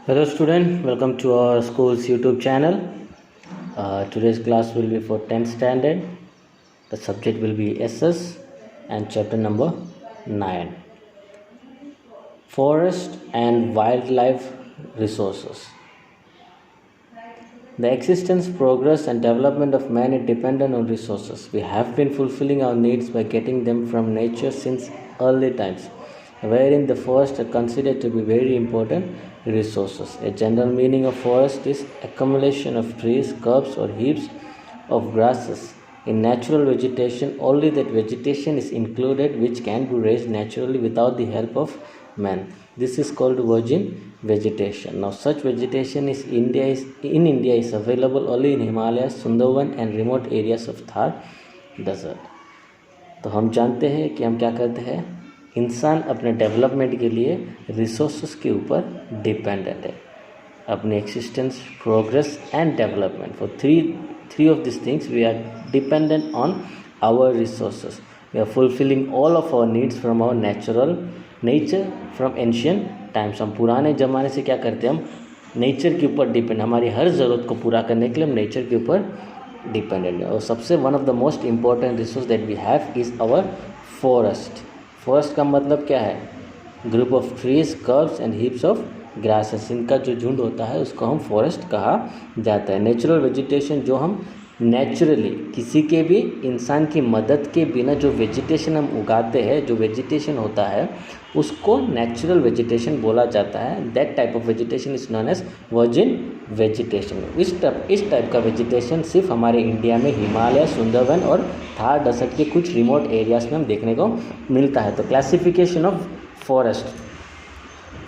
Hello student, welcome to our school's YouTube channel. Today's class will be for 10th standard. The subject will be SS and chapter number 9. Forest and wildlife resources. The existence, progress and development of man is dependent on resources. We have been fulfilling our needs by getting them from nature since early times, wherein the forest are considered to be very important resources. A general meaning of forest is accumulation of trees, curbs or heaps of grasses. In natural vegetation, only that vegetation is included which can be raised naturally without the help of man. This is called virgin vegetation. Now such vegetation in India is available only in Himalayas, Sundarban and remote areas of Thar desert. तो हम जानते हैं कि हम क्या करते हैं, इंसान अपने डेवलपमेंट के लिए रिसोर्सेस के ऊपर डिपेंडेंट है. अपने existence, progress and development, for three of these things we are dependent on our resources. We are fulfilling all of our needs from our nature from ancient times. हम पुराने ज़माने से क्या करते हैं, हम नेचर के ऊपर डिपेंड, हमारी हर ज़रूरत को पूरा करने के लिए हम नेचर के ऊपर डिपेंडेंट है. और सबसे one of the most important resource that we have is our forest. Forest का मतलब क्या है, group of trees, herbs and heaps of grasses. इनका जो झुंड होता है उसको हम फॉरेस्ट कहा जाता है. नेचुरल वेजिटेशन, जो हम नेचुरली किसी के भी इंसान की मदद के बिना जो वेजिटेशन हम उगाते हैं, जो वेजिटेशन होता है उसको नेचुरल वेजिटेशन बोला जाता है. That type of vegetation is known as virgin vegetation. इस टाइप का वेजिटेशन सिर्फ हमारे इंडिया में हिमालय, सुंदरबन और थार डेजर्ट के कुछ रिमोट एरियाज में हम देखने को मिलता है. तो classification of forest.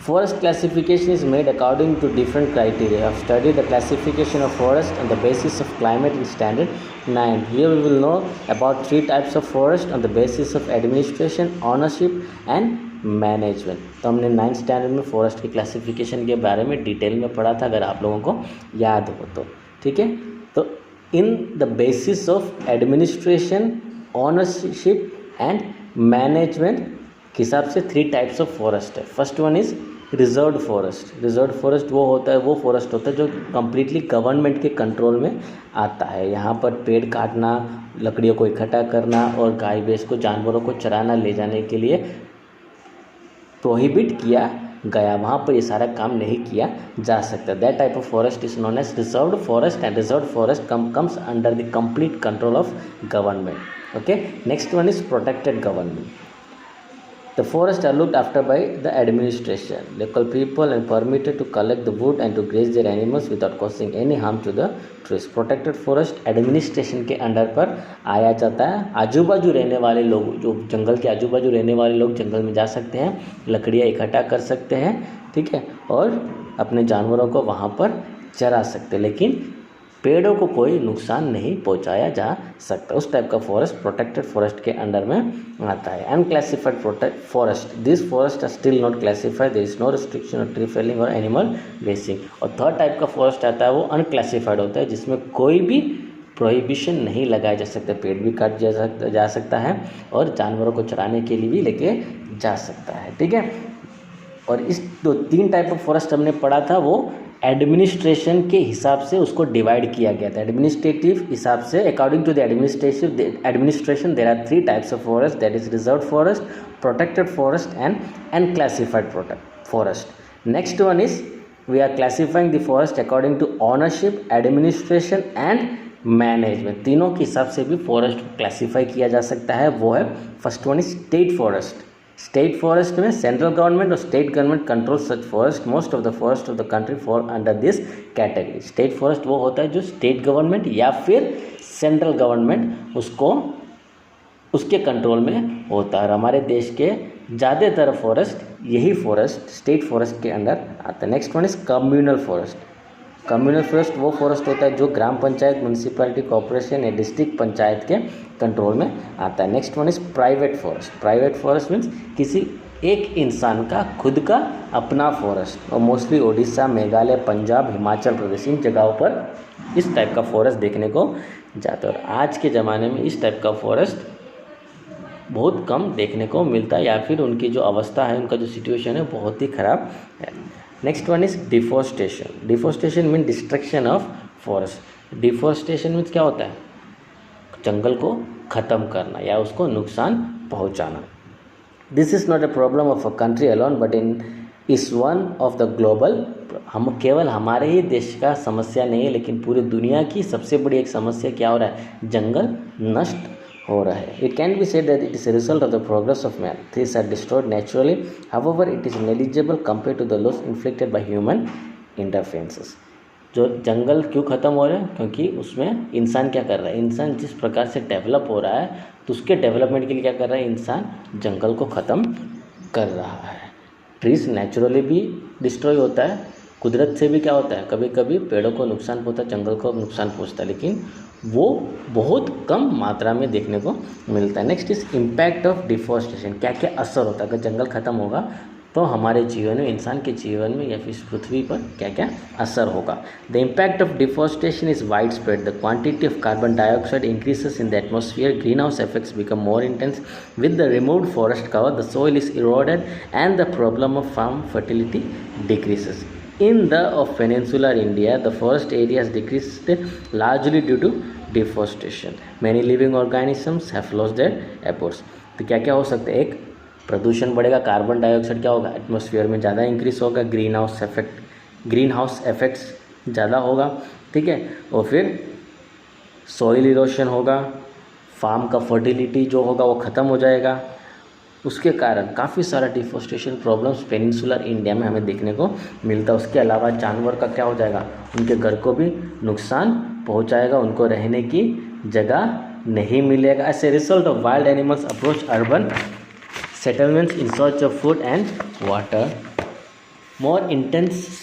Forest classification is made according to different criteria. I have studied the classification of forest on the basis of climate in standard 9. Here we will know about 3 types of forest on the basis of administration, ownership and management. तो हमने 9th standard में forest की classification के बारे में detail में पढ़ा था, अगर आप लोगों को याद हो तो. ठीक है, तो in the basis of administration, ownership and management के हिसाब से 3 टाइप्स ऑफ फॉरेस्ट है. First one is reserved forest. Reserved forest वो फॉरेस्ट होता है जो कम्प्लीटली गवर्नमेंट के कंट्रोल में आता है. यहाँ पर पेड़ काटना, लकड़ियों को इकट्ठा करना और गाय भैंस को, जानवरों को चराना ले जाने के लिए प्रोहिबिट किया गया. वहाँ पर ये सारा काम नहीं किया जा सकता. That type of forest is known as reserved forest and reserved forest comes under the complete control of government. Okay, next one is protected government. The forests are looked after by the administration. Local people are permitted to collect the wood and to graze their animals without causing any harm to the trees. Protected forest administration के under पर आया जाता है. आजू बाजू रहने वाले लोग, जो जंगल के आजू बाजू रहने वाले लोग जंगल में जा सकते हैं, लकड़ियाँ इकट्ठा कर सकते हैं, ठीक है, और अपने जानवरों को वहाँ पर चरा सकते हैं, लेकिन पेड़ों को कोई नुकसान नहीं पहुंचाया जा सकता. उस टाइप का फॉरेस्ट प्रोटेक्टेड फॉरेस्ट के अंडर में आता है. Unclassified forest. This forest are still not classified. There is no restriction of tree felling और एनिमल रेसिंग. और थर्ड टाइप का फॉरेस्ट आता है, वो अनक्लासिफाइड होता है, जिसमें कोई भी प्रोहिबिशन नहीं लगाया जा सकता. पेड़ भी काट जा सकता है और जानवरों को चराने के लिए भी लेके जा सकता है. ठीक है, और इस 3 टाइप ऑफ फॉरेस्ट हमने पढ़ा था, वो एडमिनिस्ट्रेशन के हिसाब से उसको डिवाइड किया गया था. एडमिनिस्ट्रेटिव हिसाब से, according to the administration there are 3 types of forest, that is reserved forest, protected forest and unclassified forest. Next one is we are classifying the forest according to ownership, administration and management. तीनों के हिसाब से भी forest classify किया जा सकता है. वो है, first one is state forest. State forest में सेंट्रल गवर्नमेंट और state government control such forest. Most of the forest of the country fall under this category. State forest वो होता है जो स्टेट गवर्नमेंट या फिर सेंट्रल गवर्नमेंट उसके control में होता है. और हमारे देश के ज़्यादातर फॉरेस्ट यही फॉरेस्ट स्टेट फॉरेस्ट के अंडर आता है. Next one is communal forest. Communal forest वो फॉरेस्ट होता है जो ग्राम पंचायत, म्यूनसिपैलिटी, कॉर्पोरेशन या डिस्ट्रिक्ट पंचायत के कंट्रोल में आता है. Next one is private forest. Private forest means किसी एक इंसान का खुद का अपना फॉरेस्ट. और मोस्टली उड़ीसा, मेघालय, पंजाब, हिमाचल प्रदेश, इन जगहों पर इस टाइप का फॉरेस्ट देखने को जाता है. और आज के ज़माने में इस टाइप का फॉरेस्ट बहुत कम देखने को मिलता है, या फिर उनकी जो अवस्था है, उनका जो सिचुएशन है बहुत ही ख़राब है. Next one is deforestation. Deforestation mean destruction of forest. Deforestation means क्या होता है? जंगल को ख़त्म करना या उसको नुकसान पहुंचाना. This is not a problem of a country alone but is one of the global. हम केवल हमारे ही देश का समस्या नहीं है, लेकिन पूरी दुनिया की सबसे बड़ी एक समस्या क्या हो रहा है? जंगल नष्ट हो रहा है. It can be said that it is a result of the progress of man. Trees are destroyed naturally, however it is negligible compare to the loss inflicted by human interferences. जो जंगल क्यों ख़त्म हो रहे हैं? क्योंकि उसमें इंसान क्या कर रहा है? इंसान जिस प्रकार से डेवलप हो रहा है, तो उसके डेवलपमेंट के लिए क्या कर रहा है? इंसान जंगल को ख़त्म कर रहा है. ट्रीज नेचुरली भी डिस्ट्रॉय होता है, कुदरत से भी क्या होता है? कभी कभी पेड़ों को नुकसान पहुंचता है, जंगल को नुकसान पहुंचता है, लेकिन वो बहुत कम मात्रा में देखने को मिलता है. Next is impact of deforestation. क्या क्या असर होता है? अगर जंगल ख़त्म होगा तो हमारे जीवन में, इंसान के जीवन में या फिर इस पृथ्वी पर क्या क्या असर होगा? The impact of deforestation is widespread. The quantity of carbon dioxide increases in the atmosphere. Greenhouse effects become more intense with the removed forest cover. The soil is eroded and the problem of farm fertility decreases. In the of peninsular India, the forest areas decreased largely due to deforestation. Many living organisms have lost their habitats. तो क्या क्या हो सकता है? एक, प्रदूषण बढ़ेगा, carbon dioxide क्या होगा? एटमॉस्फेयर में ज़्यादा इंक्रीज होगा, ग्रीन हाउस इफेक्ट्स ज़्यादा होगा, ठीक है. और फिर सॉइल इरोशन होगा, फार्म का फर्टिलिटी जो होगा वो ख़त्म हो जाएगा. उसके कारण काफ़ी सारा डिफोरेस्टेशन प्रॉब्लम्स पेनिनसुलर इंडिया में हमें देखने को मिलता है. उसके अलावा जानवर का क्या हो जाएगा? उनके घर को भी नुकसान पहुंचाएगा, उनको रहने की जगह नहीं मिलेगा. As a result of wild animals approach urban settlements in search of food and water. More instances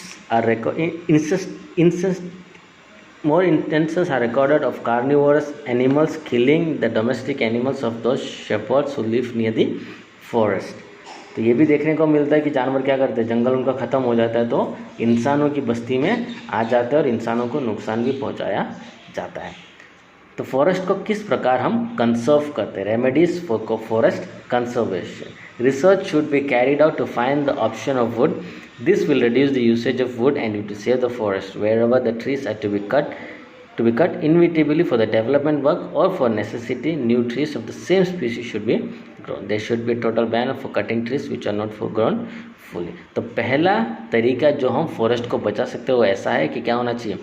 are recorded of carnivorous animals killing the domestic animals of those shepherds who live near the forest. तो ये भी देखने को मिलता है कि जानवर क्या करते हैं? जंगल उनका ख़त्म हो जाता है तो इंसानों की बस्ती में आ जाते हैं और इंसानों को नुकसान भी पहुंचाया जाता है. तो फॉरेस्ट को किस प्रकार हम कंसर्व करते हैं? Remedies for forest conservation. Research should be carried out to find the option of wood. This will reduce the usage of wood and it will save the forest. Wherever the trees are to be cut inevitably for the development work or for necessity, new trees of the same species should be grown. There should be a total ban for cutting trees which are not grown fully. तो पहला तरीका जो हम forest को बचा सकते हैं वो ऐसा है कि क्या होना चाहिए?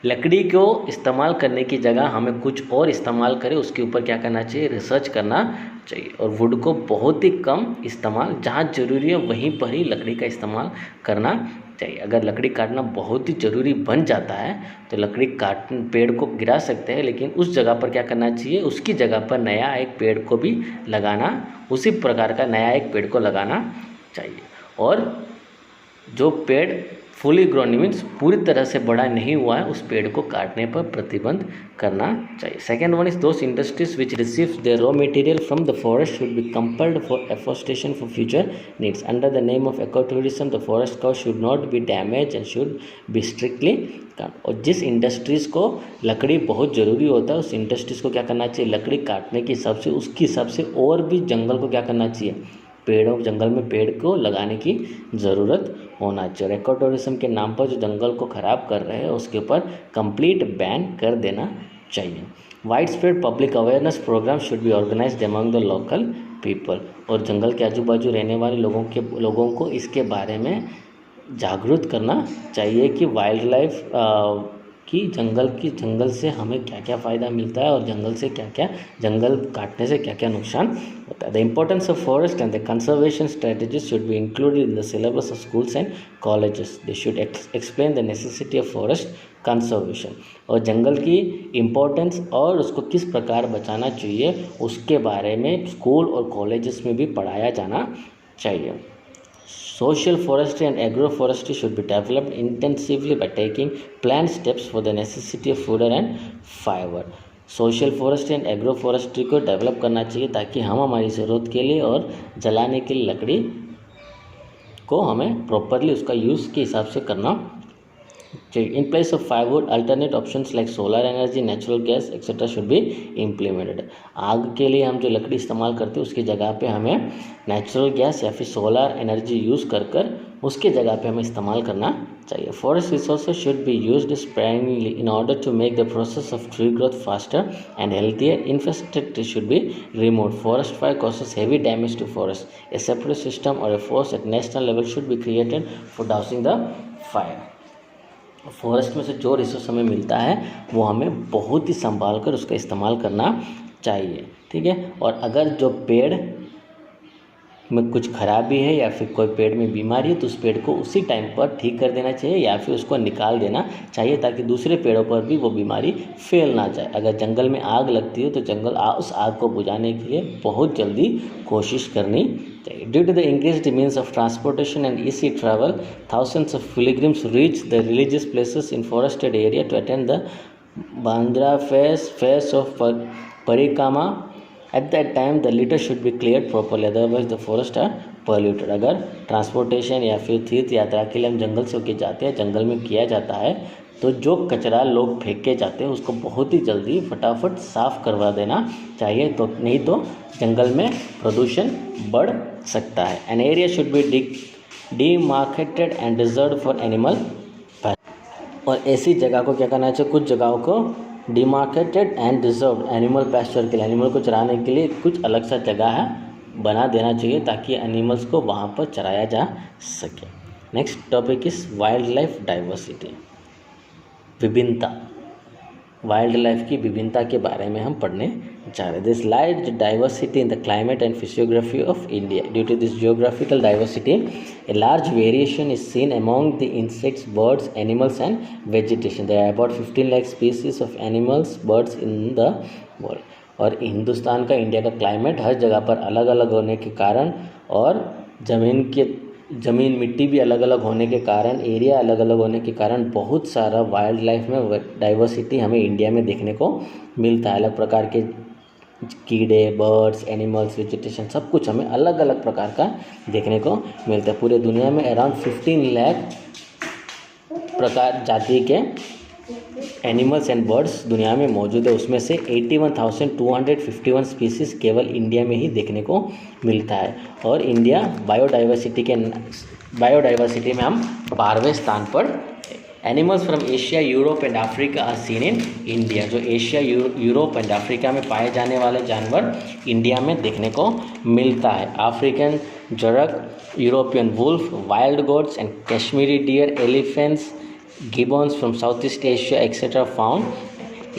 लकड़ी को इस्तेमाल करने की जगह हमें कुछ और इस्तेमाल करें, उसके ऊपर क्या करना चाहिए? रिसर्च करना चाहिए. और वुड को बहुत ही कम इस्तेमाल, जहाँ ज़रूरी है वहीं पर ही लकड़ी का इस्तेमाल करना चाहिए. अगर लकड़ी काटना बहुत ही ज़रूरी बन जाता है तो लकड़ी पेड़ को गिरा सकते हैं, लेकिन उस जगह पर क्या करना चाहिए? उसकी जगह पर नया एक पेड़ को भी लगाना, उसी प्रकार का नया एक पेड़ को लगाना चाहिए. और जो पेड़ फुली ग्रोन मीन्स पूरी तरह से बड़ा नहीं हुआ है, उस पेड़ को काटने पर प्रतिबंध करना चाहिए. Second one is those industries which receives their raw material from the forest should be compelled for afforestation for future needs. Under the name of eco tourism the forest cover should not be damage and should be strictly cut. और जिस industries को लकड़ी बहुत ज़रूरी होता है, उस industries को क्या करना चाहिए? लकड़ी काटने के हिसाब से, उसके हिसाब से और भी जंगल को क्या करना चाहिए? जंगल में पेड़ को लगाने की ज़रूरत होना चाहिए. इको टूरिज्म के नाम पर जो जंगल को ख़राब कर रहे हैं उसके ऊपर कंप्लीट बैन कर देना चाहिए. Widespread public awareness programme should be organised among the local people. और जंगल के आजू बाजू रहने वाले लोगों को इसके बारे में जागरूक करना चाहिए कि वाइल्ड लाइफ कि जंगल से हमें क्या क्या फ़ायदा मिलता है और जंगल काटने से क्या क्या नुकसान होता है. The importance of forest and the conservation strategies should be included in the syllabus of schools and colleges. They should explain the necessity of forest conservation. और जंगल की इम्पोर्टेंस और उसको किस प्रकार बचाना चाहिए उसके बारे में स्कूल और कॉलेजेस में भी पढ़ाया जाना चाहिए. Social forestry and agroforestry should be developed intensively by taking planned steps for the necessity of food and fiber. Social forestry and agro forestry को डेवलप करना चाहिए ताकि हम हमारी ज़रूरत के लिए और जलाने के लिए लकड़ी को हमें प्रॉपरली उसका यूज़ के हिसाब से करना चाहिए. In place of firewood alternate options like solar energy, natural gas etcetera should be implemented. आग के लिए हम जो लकड़ी इस्तेमाल करते हैं उसकी जगह पे हमें नेचुरल गैस या फिर सोलर एनर्जी यूज़ कर उसके जगह पे हमें इस्तेमाल करना चाहिए। Forest resources should be used sparingly in order to make the process of tree growth faster and healthier. Infrastructure should be removed. Forest fire causes heavy damage to forest. A separate system और a force at national level should be created for dousing the fire. Forest में से जो resource हमें मिलता है वो हमें बहुत ही संभाल कर उसका इस्तेमाल करना चाहिए, ठीक है। और अगर जो पेड़ में कुछ खराबी है या फिर कोई पेड़ में बीमारी है तो उस पेड़ को उसी टाइम पर ठीक कर देना चाहिए या फिर उसको निकाल देना चाहिए ताकि दूसरे पेड़ों पर भी वो बीमारी फैल ना जाए। अगर जंगल में आग लगती है तो उस आग को बुझाने के लिए बहुत जल्दी कोशिश करनी चाहिए। Due to the increased means of transportation and easy travel, thousands of pilgrims reach the religious places in forested area to attend the Bandra fest of parikrama. At that time the litter should be cleared properly, otherwise the forests are polluted। अगर transportation या फिर तीर्थ यात्रा के लिए हम जंगल से होके जाते हैं, जंगल में किया जाता है तो जो कचरा लोग फेंक के जाते हैं उसको बहुत ही जल्दी फटाफट साफ़ करवा देना चाहिए, तो नहीं तो जंगल में प्रदूषण बढ़ सकता है। An area should be demarcated and reserved for animal। और ऐसी जगह को क्या करना चाहिए, कुछ जगहों को demarcated and reserved animal pasture के लिए, एनिमल को चराने के लिए कुछ अलग सा जगह है बना देना चाहिए ताकि एनिमल्स को वहाँ पर चराया जा सके। Next topic is wild life diversity, विभिन्नता। वाइल्ड लाइफ की विभिन्नता के बारे में हम पढ़ने जा रहे हैं। This large diversity in the climate and physiography of India. Due to this geographical diversity a large variation is seen among the insects, birds, animals and vegetation. There are about 15 lakh species of animals, birds in the world. और हिंदुस्तान का, India का climate हर जगह पर अलग अलग होने के कारण और ज़मीन मिट्टी भी अलग अलग होने के कारण, एरिया अलग अलग होने के कारण बहुत सारा वाइल्ड लाइफ में डाइवर्सिटी हमें इंडिया में देखने को मिलता है। अलग प्रकार के कीड़े, बर्ड्स, एनिमल्स, वेजिटेशन सब कुछ हमें अलग अलग प्रकार का देखने को मिलता है। पूरे दुनिया में अराउंड 15 लाख प्रकार जाति के एनिमल्स एंड बर्ड्स दुनिया में मौजूद है। उसमें से 81,251 स्पीसीज़ केवल इंडिया में ही देखने को मिलता है। और इंडिया बायोडाइवर्सिटी में हम 12वें स्थान पर। Animals from Asia, Europe and Africa are seen in India. जो एशिया, यूरोप एंड अफ्रीका में पाए जाने वाले जानवर इंडिया में देखने को मिलता है। अफ्रीकन जरक, European wolf, wild goats and Kashmiri deer, elephants, gibbons from south east Asia etcetera found.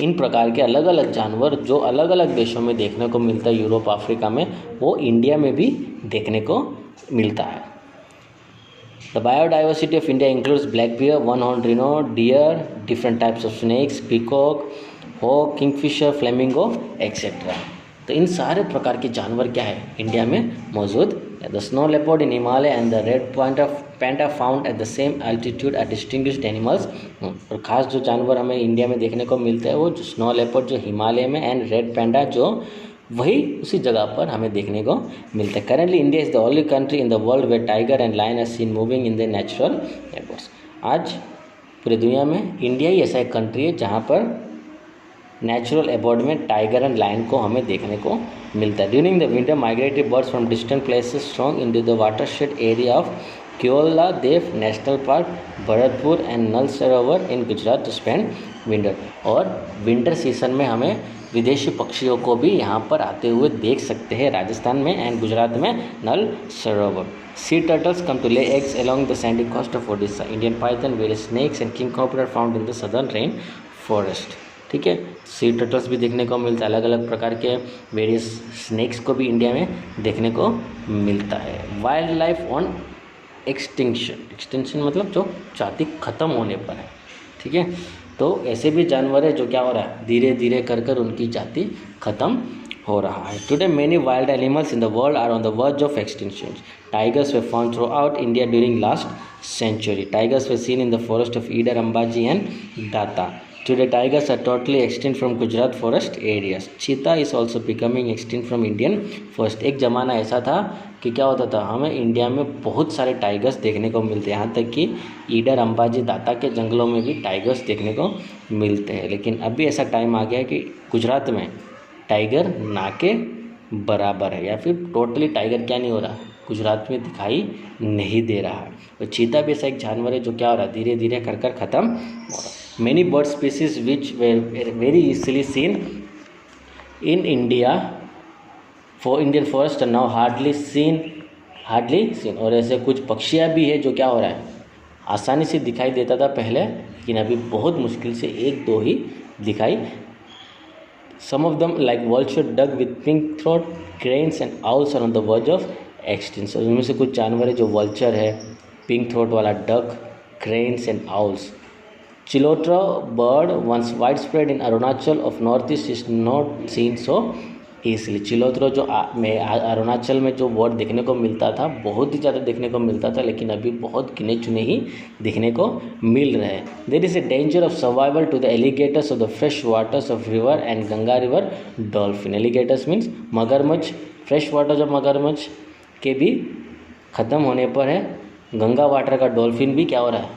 इन प्रकार के अलग अलग जानवर जो अलग अलग देशों में देखने को मिलता है, यूरोप, अफ्रीका में, वो इंडिया में भी देखने को मिलता है। The biodiversity of India includes black bear, one horn rhino deer, different types of snakes, peacock, hawk, kingfisher, flamingo etcetera. तो इन सारे प्रकार के जानवर क्या है इंडिया में मौजूद है। The snow leopard in Himalaya and the red panda found at the same altitude are distinguished animals. और ख़ास जो जानवर हमें इंडिया में देखने को मिलते हैं वो जो स्नो लेपर्ड जो हिमालय में एंड रेड पैंडा जो वही उसी जगह पर हमें देखने को मिलता है। Currently India is the only country in the world where tiger and lion are seen moving in the natural habits. आज पूरी दुनिया में इंडिया ही ऐसा एक कंट्री है जहाँ पर नेचुरल एबॉर्ड में टाइगर एंड लायन को हमें देखने को मिलता है। During the winter migrative birds from distant places strong in the watershed area of Keoladeo national park, Bharatpur and Nal Sarovar in Gujarat to spend winter. और विंटर सीजन में हमें विदेशी पक्षियों को भी यहाँ पर आते हुए देख सकते हैं, राजस्थान में एंड गुजरात में Nal Sarovar. Sea turtles come to lay eggs along the sandy coast of Odisha. Indian python, various snakes and king cobra are found in the southern rain forest. ठीक है, सी टर्टल्स भी देखने को मिलता है। अलग अलग प्रकार के वेरियस स्नेक्स को भी इंडिया में देखने को मिलता है। वाइल्ड लाइफ ऑन एक्सटिंक्शन मतलब जो जाति खत्म होने पर है, ठीक है। तो ऐसे भी जानवर है जो क्या हो रहा है, धीरे धीरे कर उनकी जाति खत्म हो रहा है। Today many wild animals in the world are on the verge of extinction. Tigers were found throughout India during last century. Tigers were seen in the forest of Idar, Ambaji and Data. Today tigers are totally extinct from Gujarat forest areas. Cheetah is also becoming extinct from Indian forest. एक ज़माना ऐसा था कि क्या होता था, हमें India में बहुत सारे टाइगर्स देखने को मिलते हैं, यहाँ तक कि ईडर, अंबाजी, दाता के जंगलों में भी टाइगर्स देखने को मिलते हैं। लेकिन अभी ऐसा टाइम आ गया है कि गुजरात में टाइगर ना के बराबर है, या फिर टोटली टाइगर क्या नहीं हो रहा, गुजरात में दिखाई नहीं दे रहा है। और चीता भी ऐसा एक जानवर है जो क्या हो रहा है, धीरे धीरे कर ख़त्म हो रहा है। Many bird species which were very easily seen in India for Indian forest are now hardly seen. और ऐसे कुछ पक्षियाँ भी है जो क्या हो रहा है, आसानी से दिखाई देता था पहले, लेकिन अभी बहुत मुश्किल से एक दो ही दिखाई। Some of them like vulture, duck with pink throat, cranes and owls are on the verge of extinction. उनमें से कुछ जानवर है जो वल्चर है, पिंक थ्रोट वाला डक, क्रेन्स एंड आउल्स। चिलोट्रा bird once widespread in Arunachal of north east is not seen so easily. चिलोत्रा जो अरुणाचल में जो बर्ड देखने को मिलता था, बहुत ही ज़्यादा देखने को मिलता था, लेकिन अभी बहुत गिने चुने ही देखने को मिल रहे हैं। There is a danger of survival to the alligators of the fresh waters of river and Ganga river dolphin. Alligators means मगरमच्छ, फ्रेश वाटर जो मगरमच्छ के भी ख़त्म होने पर है, गंगा वाटर का डॉल्फिन भी क्या हो रहा है,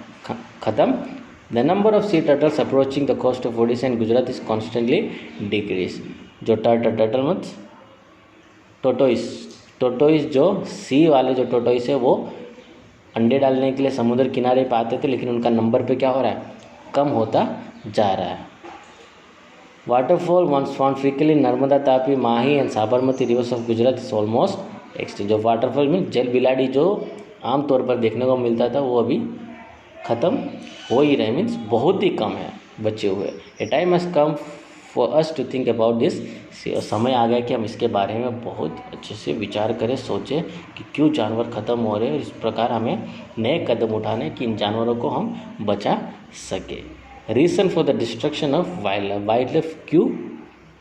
ख़त्म। The number of sea turtles approaching the coast of Odisha and Gujarat is constantly decrease. जो टर्टल मत टोटोइस जो सी वाले जो टोटोइस है वो अंडे डालने के लिए समुद्र किनारे पे आते थे, लेकिन उनका नंबर पे क्या हो रहा है, कम होता जा रहा है। Waterfall once found frequently Narmada, Tapi, Mahi and Sabarmati rivers of Gujarat is almost extinct. जो वाटरफॉल में जल बिलाड़ी जो आमतौर पर देखने को मिलता था वो अभी ख़त्म हो ही रहे, मीन्स बहुत ही कम है बचे हुए। A time has come for us to think about this. समय आ गया कि हम इसके बारे में बहुत अच्छे से विचार करें, सोचें कि क्यों जानवर ख़त्म हो रहे हैं, और इस प्रकार हमें नए कदम उठाने कि इन जानवरों को हम बचा सके। Reason for the destruction of wild life क्यों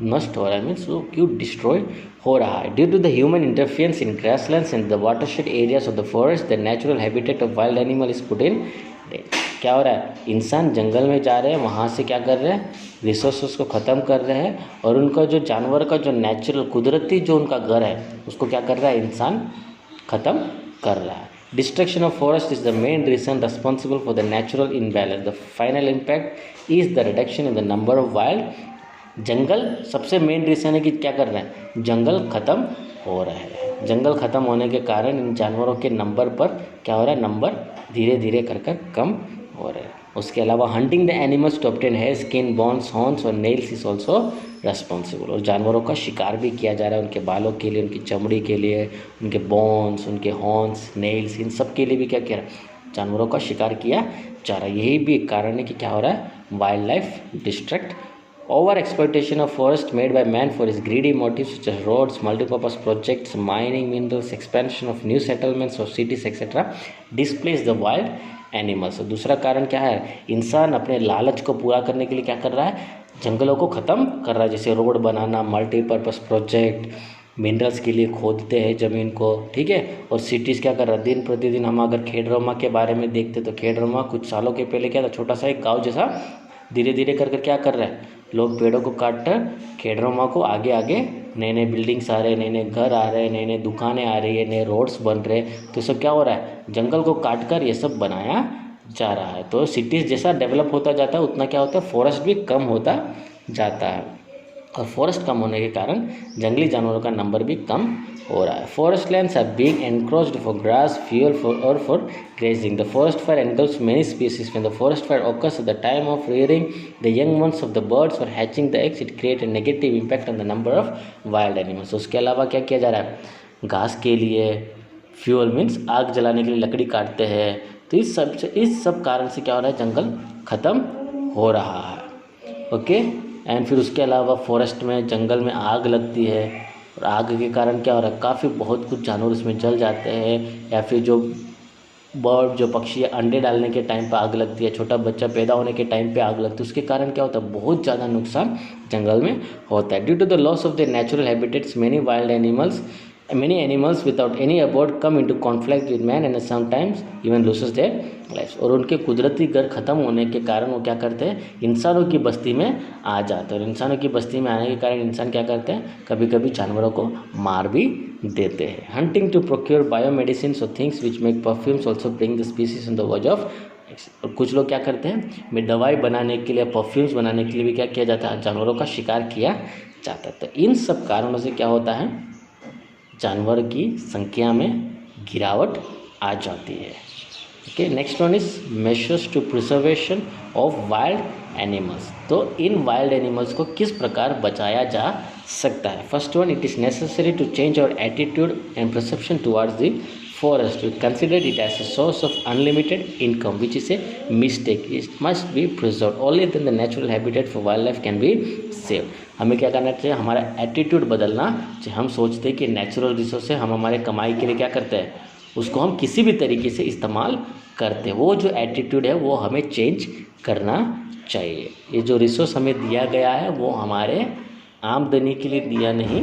नष्ट हो रहा है, मीन्स वो क्यों डिस्ट्रॉय हो रहा है। Due to the human interference in grasslands and the watershed areas of the forest, the natural habitat of wild animal is put in. क्या हो रहा है, इंसान जंगल में जा रहे हैं, वहाँ से क्या कर रहे हैं, रिसोर्सेज को ख़त्म कर रहे हैं, और उनका जो जानवर का जो नेचुरल कुदरती जो उनका घर है उसको क्या कर रहा है, इंसान ख़त्म कर रहा है। Destruction of forest is the main reason responsible for the natural imbalance. The final impact is the reduction in the number of wild. जंगल सबसे मेन रीज़न है कि क्या कर रहे हैं, जंगल ख़त्म हो रहे हैं। जंगल ख़त्म होने के कारण इन जानवरों के नंबर पर क्या हो रहा है, नंबर धीरे धीरे कर कम हो रहे हैं। उसके अलावा hunting the animals to obtain hair, skin, bones, horns और नेल्स इज ऑल्सो रेस्पॉन्सिबल। और जानवरों का शिकार भी किया जा रहा है, उनके बालों के लिए, उनकी चमड़ी के लिए, उनके बोन्स, उनके हॉर्न्स, नेल्स, इन सब के लिए भी क्या किया, जानवरों का शिकार किया जा रहा है। यही भी एक कारण है कि क्या हो रहा है, wild life distract. Over exploitation of forest made by man for his greedy motives such as roads, multipurpose projects, mining minerals, expansion of new settlements or cities etc. displace the wild animals। दूसरा कारण क्या है, इंसान अपने लालच को पूरा करने के लिए क्या कर रहा है, जंगलों को ख़त्म कर रहा है। जैसे रोड बनाना, मल्टीपर्पज़ प्रोजेक्ट, मिनरल्स के लिए खोदते हैं ज़मीन को, ठीक है। और सिटीज़ क्या कर रहा है, दिन प्रतिदिन हम अगर खेडरमा के बारे में देखते तो खेडरमा कुछ सालों के पहले क्या था, छोटा सा एक गाँव जैसा, धीरे धीरे कर क्या कर रहा है, लोग पेड़ों को काट कर खेडरमा को आगे आगे नए नए बिल्डिंग्स आ रहे हैं, नए नए घर आ रहे हैं, नई नई दुकानें आ रही है, नए रोड्स बन रहे हैं। तो सब क्या हो रहा है, जंगल को काट कर ये सब बनाया जा रहा है। तो सिटीज़ जैसा डेवलप होता जाता है उतना क्या होता है, फॉरेस्ट भी कम होता जाता है, और फॉरेस्ट कम होने के कारण जंगली जानवरों का नंबर भी कम हो रहा है। Forest lands are being encroached for grass, fuel और for grazing. The forest fire engulfs many species. When the forest fire occurs at the time of rearing the young ones of the birds or hatching the eggs, it creates a negative impact on the number of wild animals. उसके अलावा क्या किया जा रहा है, घास के लिए फ्यूल मीन्स आग जलाने के लिए लकड़ी काटते हैं। तो इस सब कारण से क्या हो रहा है, जंगल ख़त्म हो रहा है। ओके, एंड फिर उसके अलावा फॉरेस्ट में, जंगल में आग लगती है, और आग के कारण क्या हो रहा है, काफ़ी बहुत कुछ जानवर उसमें जल जाते हैं, या फिर जो बर्ड जो पक्षी अंडे डालने के टाइम पे आग लगती है, छोटा बच्चा पैदा होने के टाइम पे आग लगती है। उसके कारण क्या होता है, बहुत ज़्यादा नुकसान जंगल में होता है। Due to the loss of the natural habitats many animals without any abode come into conflict with man and sometimes even loses their lives। और उनके कुदरती घर ख़त्म होने के कारण वो क्या करते हैं, इंसानों की बस्ती में आ जाते हैं, और इंसानों की बस्ती में आने के कारण इंसान क्या करते हैं, कभी कभी जानवरों को मार भी देते हैं। हंटिंग टू प्रोक्योर बायोमेडिसिन और things which make perfumes also bring the species on the verge of. और कुछ लोग क्या करते हैं, में दवाई बनाने के लिए, परफ्यूम्स बनाने के लिए भी क्या किया जाता है, जानवरों का शिकार किया जाता है। तो इन सब कारणों से क्या होता है, जानवर की संख्या में गिरावट आ जाती है। Okay, next one is measures to preservation of wild animals. तो इन वाइल्ड एनिमल्स को किस प्रकार बचाया जा सकता है? First one, it is necessary to change our attitude and perception towards the forest. We consider it as a source of unlimited income, which is a mistake. It must be preserved. Only then the natural habitat for wildlife can be saved. हमें क्या करना चाहिए? हमारा attitude बदलना चाहिए। हम सोचते हैं कि नेचुरल रिसोर्स है, हम हमारे कमाई के लिए क्या करते हैं, उसको हम किसी भी तरीके से इस्तेमाल करते हैं। वो जो एटीट्यूड है वो हमें चेंज करना चाहिए। ये जो रिसोर्स हमें दिया गया है वो हमारे आमदनी के लिए दिया नहीं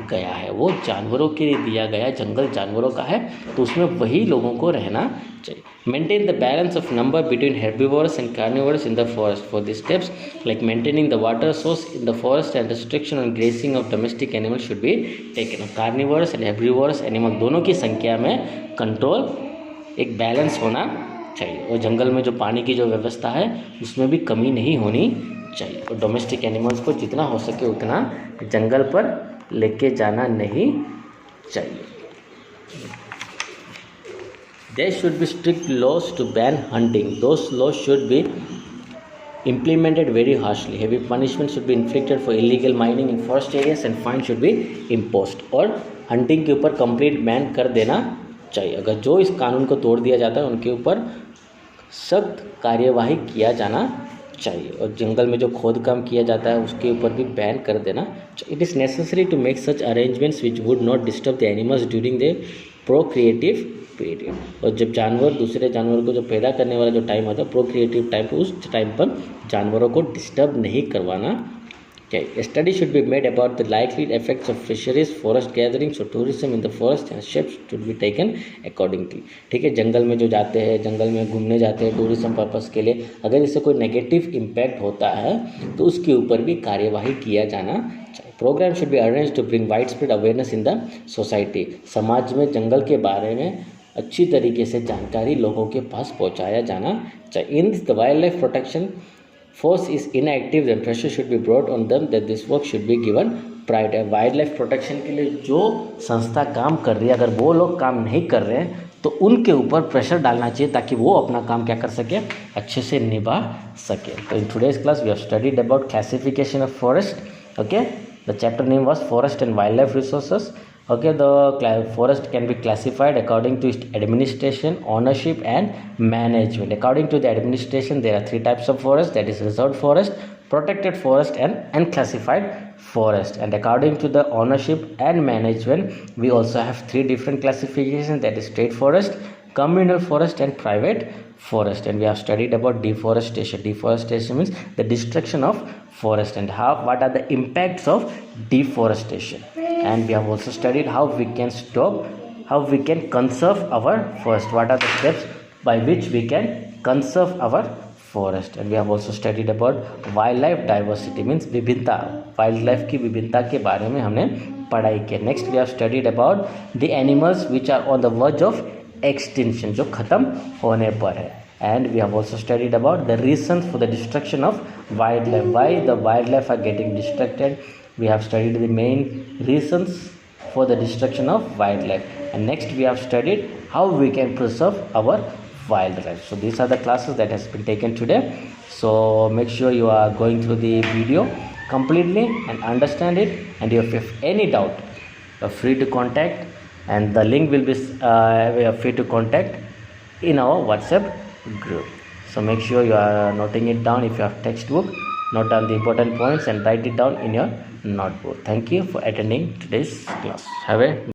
गया है, वो जानवरों के लिए दिया गया, जंगल जानवरों का है, तो उसमें वही लोगों को रहना चाहिए। Maintain the balance of number between herbivorous and carnivorous in the forest. For this steps like maintaining the water source in the forest and restriction on grazing of domestic animal should be taken. Carnivorous and herbivorous animal दोनों की संख्या में control, एक balance होना चाहिए, और जंगल में जो पानी की जो व्यवस्था है उसमें भी कमी नहीं होनी चाहिए, और डोमेस्टिक एनिमल्स को जितना हो सके उतना जंगल पर लेके जाना नहीं चाहिए। There should be strict laws to ban hunting. Those laws should be implemented very harshly. Heavy punishment should be inflicted for illegal mining in forest areas and fine should be imposed. और hunting के ऊपर complete ban कर देना चाहिए। अगर जो इस कानून को तोड़ दिया जाता है उनके ऊपर सख्त कार्यवाही किया जाना चाहिए, और जंगल में जो खोद काम किया जाता है उसके ऊपर भी बैन कर देना। It is necessary to make such arrangements which would not disturb the animals during the procreative period. और जब जानवर दूसरे जानवर को जो पैदा करने वाला जो टाइम होता है प्रोक्रिएटिव टाइम, उस टाइम पर जानवरों को डिस्टर्ब नहीं करवाना चाहिए। Study should be made about the likely effects of fisheries, forest gatherings और tourism in the forest and steps should be taken accordingly. ठीक है, जंगल में जो जाते हैं, जंगल में घूमने जाते हैं टूरिज्म पर्पज़ के लिए, अगर इससे कोई नेगेटिव इम्पैक्ट होता है तो उसके ऊपर भी कार्यवाही किया जाना चाहिए। Programme should be arrange to bring widespread awareness in the society. समाज में जंगल के बारे में अच्छी तरीके से जानकारी लोगों के पास पहुँचाया जाना चाहिए। In the wild life protection force is inactive, then pressure should be brought on them that this work should be given priority. Wild life protection के लिए जो संस्था काम कर रही है, अगर वो लोग काम नहीं कर रहे हैं तो उनके ऊपर प्रेशर डालना चाहिए ताकि वो अपना काम क्या कर सके, अच्छे से निभा सके। तो in today's class we have studied about classification of forest. Okay, the chapter name was forest and wild life resources. Okay, the forest can be classified according to its administration, ownership and management. According to the administration, there are three types of forest, that is reserved forest, protected forest and unclassified forest. And according to the ownership and management, we also have three different classifications, that is state forest, communal forest and private forest. And we have studied about deforestation. Deforestation means the destruction of forest and what are the impacts of deforestation. And we have also studied how we can stop, how we can conserve our forest, what are the steps by which we can conserve our forest. And we have also studied about wildlife diversity means विभिन्नता, wild life की विभिन्नता के बारे में हमने पढ़ाई की। Next we have studied about the animals which are on the verge of extinction, जो खत्म होने पर है। And we have also studied about the reasons for the destruction of wildlife, why the wildlife are getting distracted. We have studied the main reasons for the destruction of wildlife, and next we have studied how we can preserve our wildlife. So these are the classes that has been taken today. So make sure you are going through the video completely and understand it, and if you have any doubt, you are free to contact, and the link will be free to contact in our WhatsApp group. So make sure you are noting it down. If you have textbook, note down the important points and write it down in your notebook. Thank you for attending today's class. Have a